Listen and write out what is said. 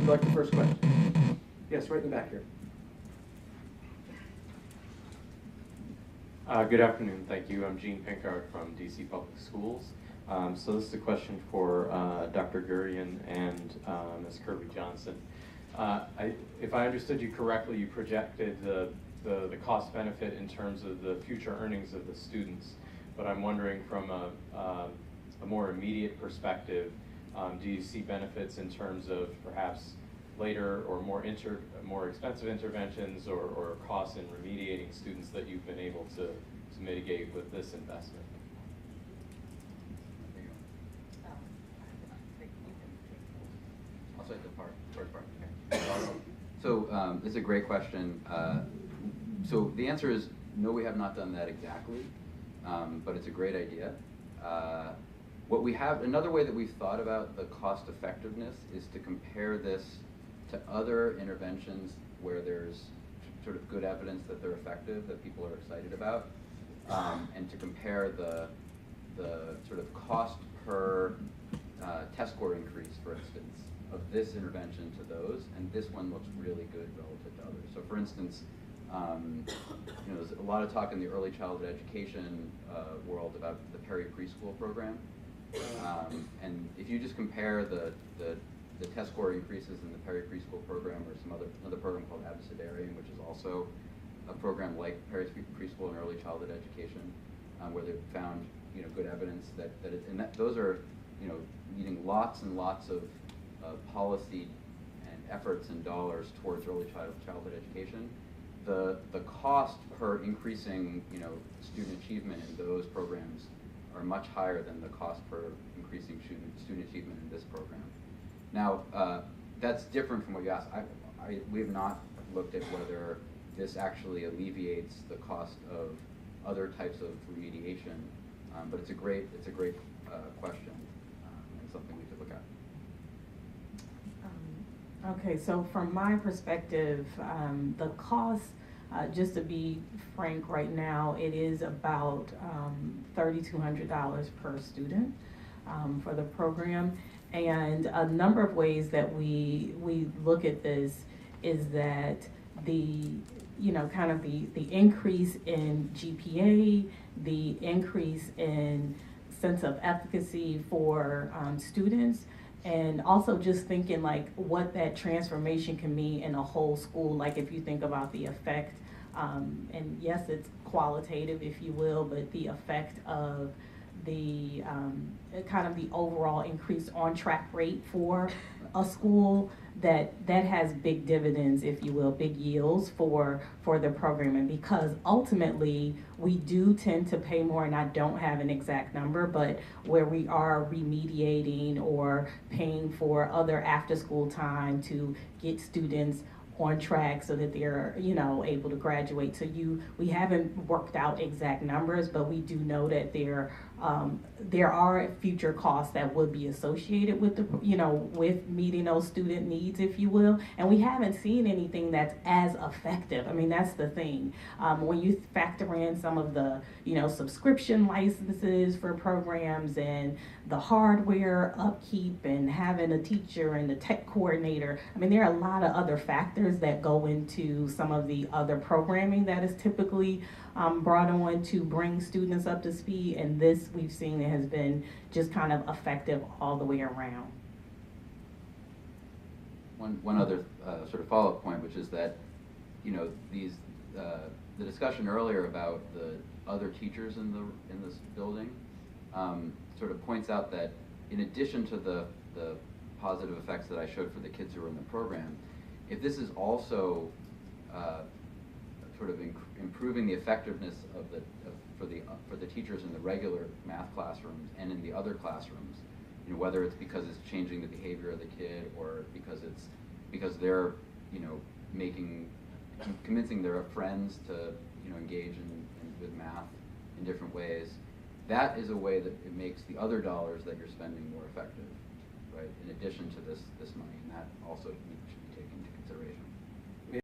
you like the first question? Yes, right in the back here. Good afternoon, thank you. I'm Gene Pinkard from DC Public Schools. So this is a question for Dr. Guryan and Ms. Curvey Johnson. If I understood you correctly, you projected the cost benefit in terms of the future earnings of the students. But I'm wondering from a more immediate perspective, do you see benefits in terms of perhaps later or more expensive interventions or costs in remediating students that you've been able to mitigate with this investment? I'll start the first part. Okay. So this is a great question. So the answer is no, we have not done that exactly, but it's a great idea. What we have, another way that we've thought about the cost effectiveness is to compare this to other interventions where there's sort of good evidence that they're effective, that people are excited about, and to compare the sort of cost per test score increase, for instance, of this intervention to those, and this one looks really good relative to others. So for instance, there's a lot of talk in the early childhood education world about the Perry preschool program. And if you just compare the test score increases in the Perry preschool program or another program called Abecedarian, which is also a program like Perry preschool and early childhood education, where they've found good evidence those are needing lots and lots of policy and efforts and dollars towards early childhood education. The cost per increasing student achievement in those programs are much higher than the cost per increasing student achievement in this program. Now, that's different from what you asked. We have not looked at whether this actually alleviates the cost of other types of remediation, but it's a great question and something we could look at. Okay, so from my perspective, the cost, just to be frank right now, it is about $3,200 per student for the program. And a number of ways that we look at this is that the increase in GPA, the increase in sense of efficacy for students, and also just thinking like what that transformation can mean in a whole school. Like if you think about the effect, and yes, it's qualitative, if you will, but the effect of the kind of the overall increased on-track rate for a school, that has big dividends, if you will, big yields for the programming, because ultimately we do tend to pay more, and I don't have an exact number, but where we are remediating or paying for other after-school time to get students on track so that they're able to graduate. So we haven't worked out exact numbers, but we do know that there are future costs that would be associated with with meeting those student needs, if you will. And we haven't seen anything that's as effective. I mean, that's the thing. When you factor in some of the subscription licenses for programs and the hardware upkeep and having a teacher and the tech coordinator, I mean, there are a lot of other factors that go into some of the other programming that is typically brought on to bring students up to speed, and this we've seen it has been just kind of effective all the way around. One other sort of follow-up point, which is that the discussion earlier about the other teachers in this building sort of points out that in addition to the positive effects that I showed for the kids who are in the program, if this is also sort of improving the effectiveness for the teachers in the regular math classrooms and in the other classrooms, whether it's because it's changing the behavior of the kid or because they're convincing their friends to engage with math in different ways, that is a way that it makes the other dollars that you're spending more effective, right? In addition to this money, and that also should be taken into consideration.